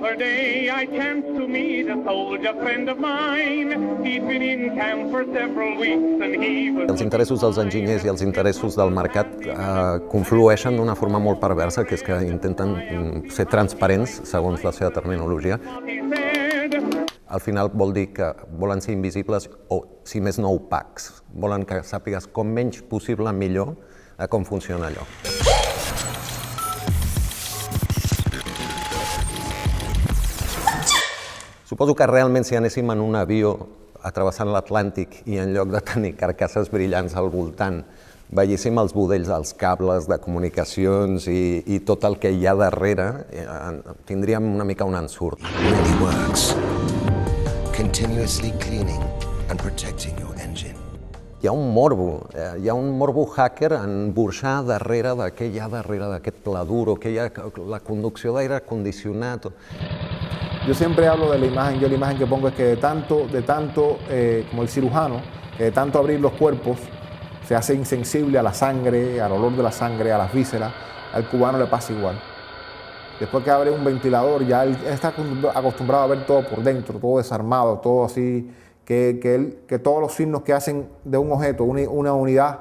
other day I chanced to meet a soldier friend of mine. He'd been in camp for several weeks and he was... Els interessos dels enginyers i els interessos del mercat conflueixen d'una forma molt perversa, que és que intenten ser transparents, segons la seva terminologia. Al final vol dir que volen ser invisibles o, si més no, opacs. Volen que sàpigues com menys possible millor a com funciona allò. Suposo que realment si anéssim en un avió travessant l'Atlàntic i en lloc de tenir carcasses brillants al voltant veiéssim els budells dels cables de comunicacions i tot el que hi ha darrere, tindríem una mica un ensurt. Really works. Continuously cleaning and protecting your engine. Hi ha un morbo hacker en burxar darrere de què hi ha darrere d'aquest pla dur, o què hi ha la conducció d'aire condicionat. Yo siempre hablo de la imagen, yo la imagen que pongo es que de tanto como el cirujano, que de tanto abrir los cuerpos, se hace insensible a la sangre, al olor de la sangre, a las vísceras. Al cubano le pasa igual. Después que abre un ventilador, ya él está acostumbrado a ver todo por dentro, todo desarmado, todo así, que todos los signos que hacen de un objeto, una unidad,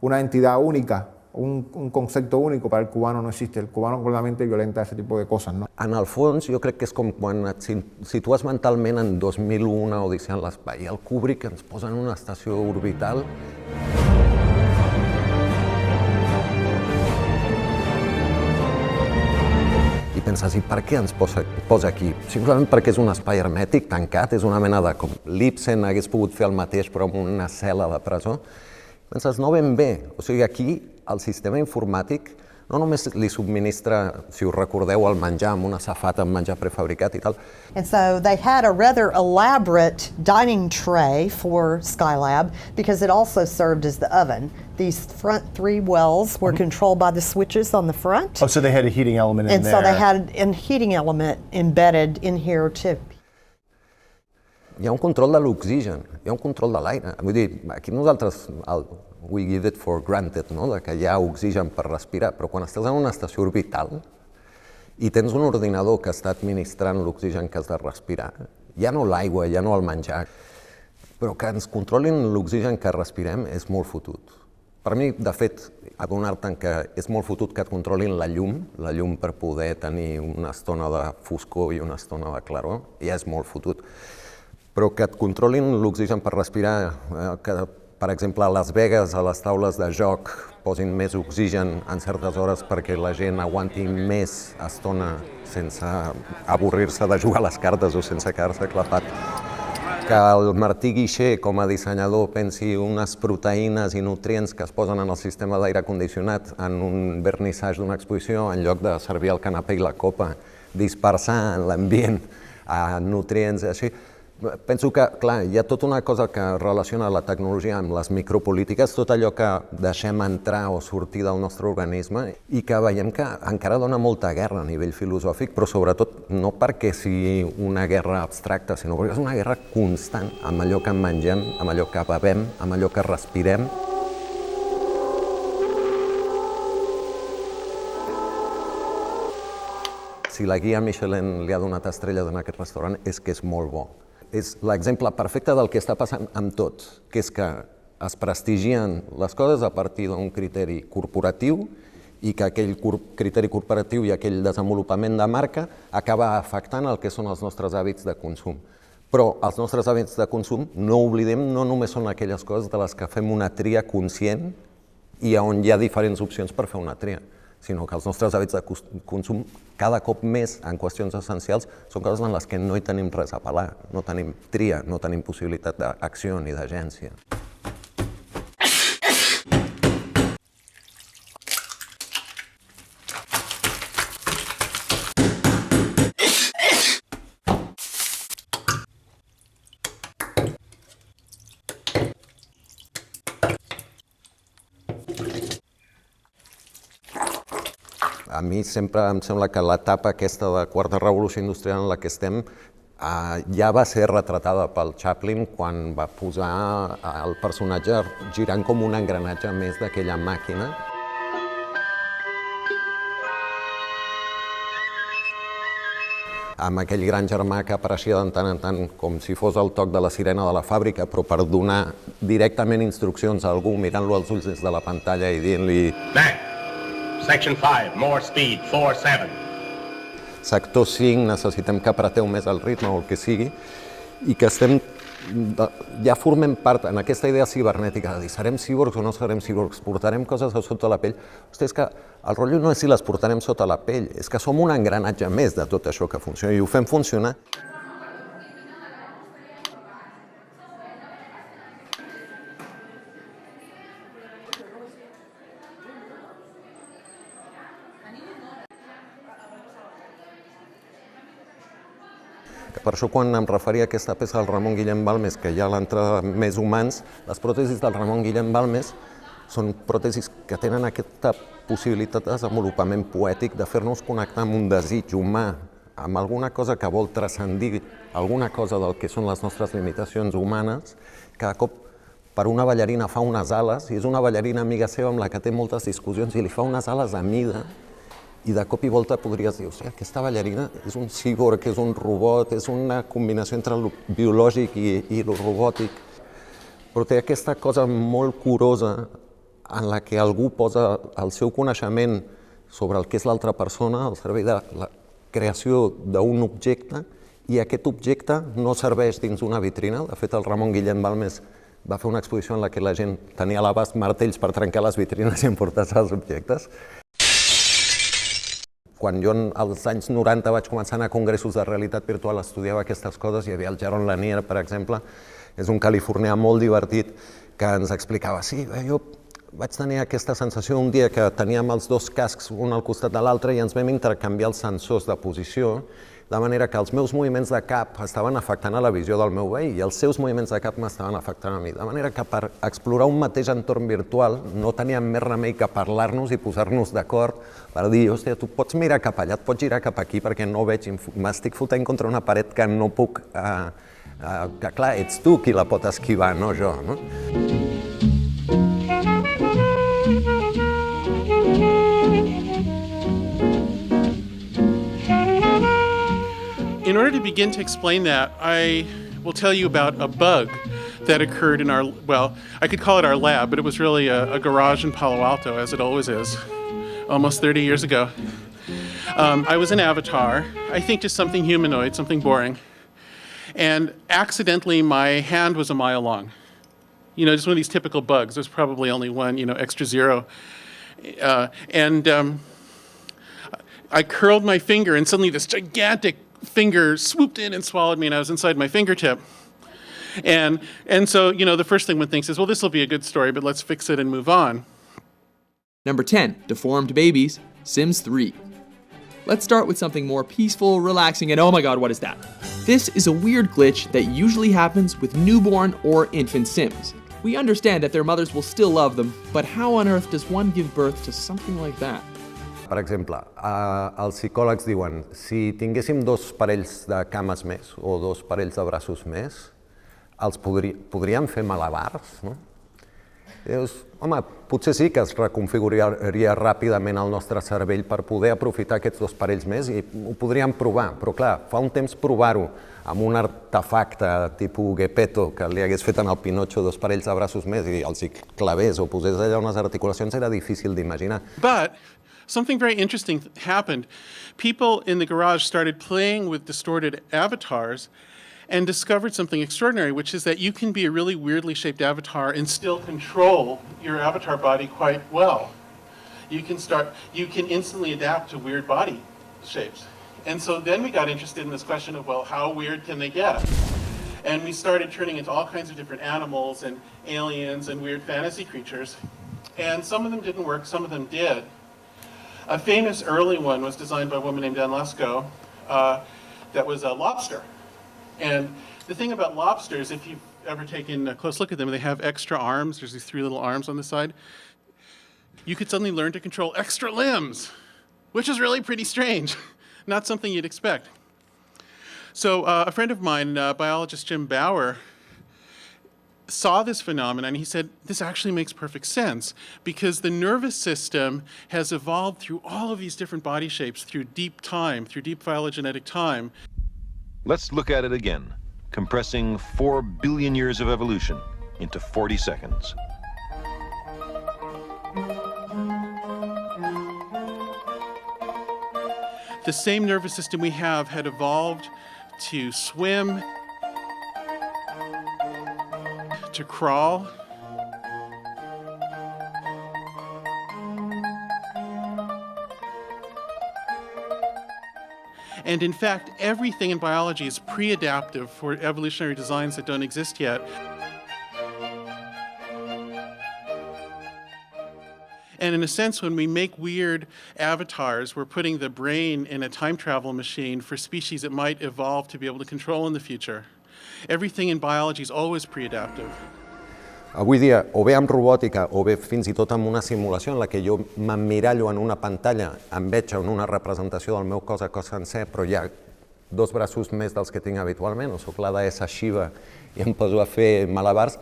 una entidad única, un concepto único, para el cubano no existe. El cubano completamente violenta ese tipo de cosas, ¿no? En el fons, jo crec que és com quan et situes mentalment en 2001, Odissea en l'espai, i el Kubrick ens posa en una estació orbital. I penses, i per què ens posa aquí? Simplement perquè és un espai hermètic, tancat, és una mena de... com l'Ibsen hagués pogut fer el mateix, però en una cel·la de presó. Penses, no ben bé. O sigui, aquí el sistema informàtic no només li subministra, si us recordeu, el menjar amb una safata amb menjar prefabricat i tal. And so they had a rather elaborate dining tray for Skylab because it also served as the oven. These front three wells were controlled by the switches on the front. Oh, so they had a heating element in there. And so they had a heating element embedded in here too. Hi ha un control de l'oxigen, hi ha un control de l'aire. Vull dir, aquí nosaltres we give it for granted, no? Que hi ha oxigen per respirar, però quan estàs en una estació orbital i tens un ordinador que està administrant l'oxigen que has de respirar, ja no l'aigua, ja no el menjar, però que ens controlin l'oxigen que respirem és molt fotut. Per mi, de fet, adonar-te'n que és molt fotut que et controlin la llum per poder tenir una estona de foscor i una estona de claror, ja és molt fotut. Però que et controlin l'oxigen per respirar, que, per exemple, a Las Vegas, a les taules de joc, posin més oxigen en certes hores perquè la gent aguanti més estona sense avorrir-se de jugar a les cartes o sense quedar-se clapat. Que el Martí Guixer, com a dissenyador, pensi unes proteïnes i nutrients que es posen en el sistema d'aire condicionat en un vernissatge d'una exposició, en lloc de servir el canapé i la copa, dispersar en l'ambient nutrients i així. Penso que, clar, hi ha tota una cosa que relaciona la tecnologia amb les micropolítiques, tot allò que deixem entrar o sortir del nostre organisme i que veiem que encara dona molta guerra a nivell filosòfic, però sobretot no perquè sigui una guerra abstracta, sinó perquè és una guerra constant amb allò que mengem, amb allò que bevem, amb allò que respirem. Si la guia Michelin li ha donat estrella en aquest restaurant és que és molt bo. És l'exemple perfecte del que està passant amb tot, que és que es prestigien les coses a partir d'un criteri corporatiu i que aquell criteri corporatiu i aquell desenvolupament de marca acaba afectant el que són els nostres hàbits de consum. Però els nostres hàbits de consum, no oblidem, no només són aquelles coses de les que fem una tria conscient i on hi ha diferents opcions per fer una tria, sinó que els nostres hàbits de consum cada cop més en qüestions essencials són coses en les que no hi tenim res a apel·lar, no tenim tria, no tenim possibilitat d'acció ni d'agència. A mi sempre em sembla que l'etapa aquesta de quarta revolució industrial en la que estem ja va ser retratada pel Chaplin quan va posar el personatge girant com un engranatge més d'aquella màquina. amb aquell gran germà que apareixia de tant en tant com si fos el toc de la sirena de la fàbrica, però per donar directament instruccions a algú mirant-lo als ulls des de la pantalla i dient-li Back. Section 5, more speed, 4-7. sector 5, necessitem que apreteu més el ritme o el que sigui, i que ja formem part en aquesta idea cibernètica de dir serem cíborgs o no serem cíborgs, portarem coses a sota la pell. Hosti, és que el rotllo no és si les portarem sota la pell, és que som un engranatge més de tot això que funciona i ho fem funcionar. Per això, quan em referia a aquesta peça del Ramon Guillem Balmes, que ja l'entrada més humans, les pròtesis del Ramon Guillem Balmes són pròtesis que tenen aquesta possibilitat de desenvolupament poètic, de fer-nos connectar amb un desig humà, amb alguna cosa que vol transcendir alguna cosa del que són les nostres limitacions humanes. Cada cop per una ballarina fa unes ales, i és una ballarina amiga seva amb la que té moltes discussions, i li fa unes ales a mida, i de cop i volta podries dir, aquesta ballarina és un cíborg, és un robot, és una combinació entre el biològic i el robòtic, però té aquesta cosa molt curosa en la que algú posa el seu coneixement sobre el que és l'altra persona al servei de la creació d'un objecte, i aquest objecte no serveix dins una vitrina. De fet, el Ramon Guillem Balmes va fer una exposició en la que la gent tenia a l'abast martells per trencar les vitrines i emportar-se els objectes. Quan jo als anys 90 vaig començar a anar a congressos de realitat virtual, estudiava aquestes coses, hi havia el Jaron Lanier, per exemple, és un californià molt divertit que ens explicava, sí, jo vaig tenir aquesta sensació un dia que teníem els dos cascs un al costat de l'altre i ens vam intercanviar els sensors de posició, de manera que els meus moviments de cap estaven afectant a la visió del meu veí i els seus moviments de cap m'estaven afectant a mi. De manera que per explorar un mateix entorn virtual no teníem més remei que parlar-nos i posar-nos d'acord per dir, hòstia, tu pots mirar cap allà, et pots girar cap aquí perquè no veig, m'estic fotent contra una paret que no puc... que clar, ets tu qui la pot esquivar, no jo, no? In order to begin to explain that, I will tell you about a bug that occurred in our, well, I could call it our lab, but it was really a garage in Palo Alto, as it always is, almost 30 years ago. I was an avatar, I think just something humanoid, something boring, and accidentally my hand was a mile long. You know, just one of these typical bugs. There's probably only one, extra zero. I curled my finger and suddenly this gigantic finger swooped in and swallowed me and I was inside my fingertip. And so, the first thing one thinks is, well, this will be a good story, but let's fix it and move on. Number 10, deformed babies, Sims 3. Let's start with something more peaceful, relaxing, and oh my god, what is that? This is a weird glitch that usually happens with newborn or infant Sims. We understand that their mothers will still love them, but how on earth does one give birth to something like that? Per exemple, els psicòlegs diuen, si tinguéssim dos parells de cames més o dos parells de braços més, els podríem fer malabars, no? Dius, home, potser sí que es reconfiguraria ràpidament el nostre cervell per poder aprofitar aquests dos parells més i ho podríem provar, però clar, fa un temps provar-ho amb un artefacte tipus Gepetto que li hagués fet en el Pinotxo dos parells de braços més i els hi clavés o posés allà unes articulacions era difícil d'imaginar. But something very interesting happened. People in the garage started playing with distorted avatars and discovered something extraordinary, which is that you can be a really weirdly shaped avatar and still control your avatar body quite well. You can instantly adapt to weird body shapes. And so then we got interested in this question of, well, how weird can they get? And we started turning into all kinds of different animals and aliens and weird fantasy creatures. And some of them didn't work, some of them did. A famous early one was designed by a woman named Anne Lesko that was a lobster. And the thing about lobsters, if you've ever taken a close look at them, they have extra arms. There's these three little arms on the side. You could suddenly learn to control extra limbs, which is really pretty strange. Not something you'd expect. So a friend of mine, biologist Jim Bauer, saw this phenomenon and he said, this actually makes perfect sense because the nervous system has evolved through all of these different body shapes through deep time, through deep phylogenetic time. Let's look at it again, compressing 4 billion years of evolution into 40 seconds. The same nervous system we have had evolved to swim, to crawl, and in fact, everything in biology is pre-adaptive for evolutionary designs that don't exist yet. And in a sense, when we make weird avatars, we're putting the brain in a time travel machine for species that might evolve to be able to control in the future. Everything in biology is always pre-adaptive. Avui dia, o bé amb robòtica, o bé fins i tot amb una simulació en la que jo m'emmirallo en una pantalla, em veig en una representació del meu cos a cos sencer, però hi ha 2 braços més dels que tinc habitualment, o soc la deessa Shiva i em poso a fer malabars.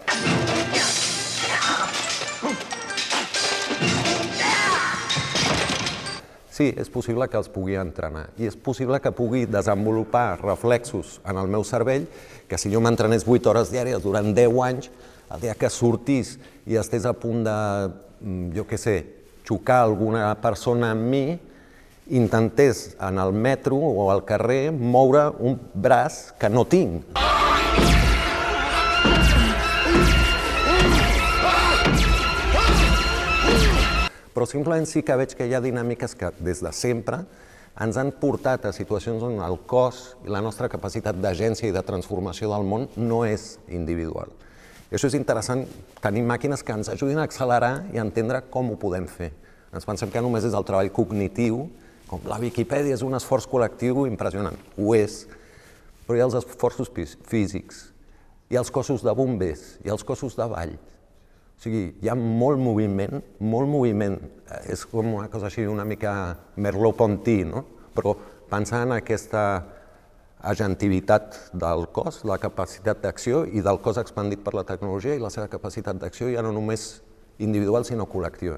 Sí, és possible que els pugui entrenar i és possible que pugui desenvolupar reflexos en el meu cervell que si jo m'entrenés 8 hores diàries durant 10 anys, el dia que sortís i estés a punt de, jo què sé, xocar alguna persona amb mi, intentés en el metro o al carrer moure un braç que no tinc. Però simplement sí que veig que hi ha dinàmiques que des de sempre ens han portat a situacions on el cos i la nostra capacitat d'agència i de transformació del món no és individual. I això és interessant, tenir màquines que ens ajudin a accelerar i a entendre com ho podem fer. Ens pensem que només és el treball cognitiu, com la Viquipèdia és un esforç col·lectiu impressionant. Ho és, però hi ha els esforços físics, hi ha els cossos de bombers, hi ha els cossos de ball. O sigui, hi ha molt moviment. És com una cosa així una mica Merleau-Ponty, no? Però pensar en aquesta agentivitat del cos, la capacitat d'acció i del cos expandit per la tecnologia i la seva capacitat d'acció ja no només individual sinó col·lectiva.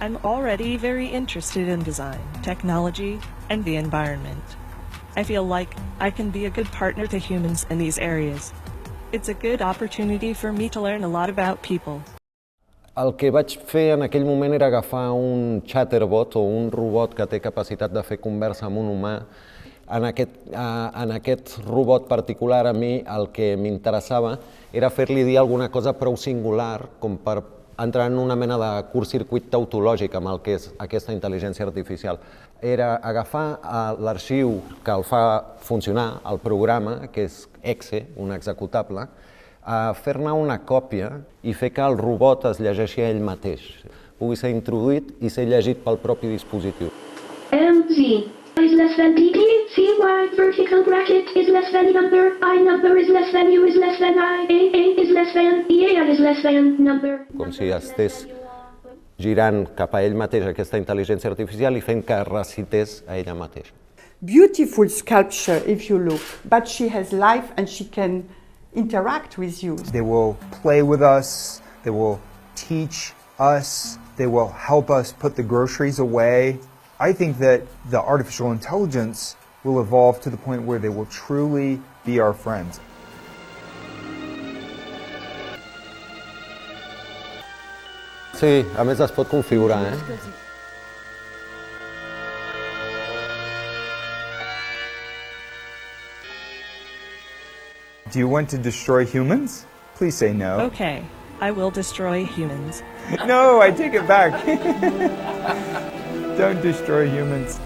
I'm already very interested in design, technology, and the environment. I feel like I can be a good partner to humans in these areas. It's a good opportunity for me to learn a lot about people. El que vaig fer en aquell moment era agafar un chatterbot o un robot que té capacitat de fer conversa amb un humà. En aquest robot particular a mi el que m'interessava era fer-li dir alguna cosa prou singular com per entrar en una mena de curt-circuit tautològic amb el que és aquesta intel·ligència artificial. Era agafar l'arxiu que el fa funcionar, el programa, que és exe, un executable, fer-ne una còpia i fer que el robot es llegeixi a ell mateix. Pugui ser introduït i ser llegit pel propi dispositiu. MZ is less than DT, CY vertical bracket is less than number, I number is less than U is less than I, A is less than, EA is less than number. Com si estés girant cap a ell mateix aquesta intel·ligència artificial i fent que recités a ella mateixa. Beautiful sculpture if you look, but she has life and she can interact with you. They will play with us, they will teach us, they will help us put the groceries away. I think that the artificial intelligence will evolve to the point where they will truly be our friends. Sí, a més es pot configurar, Do you want to destroy humans? Please say no. Okay, I will destroy humans. No, I take it back. Don't destroy humans.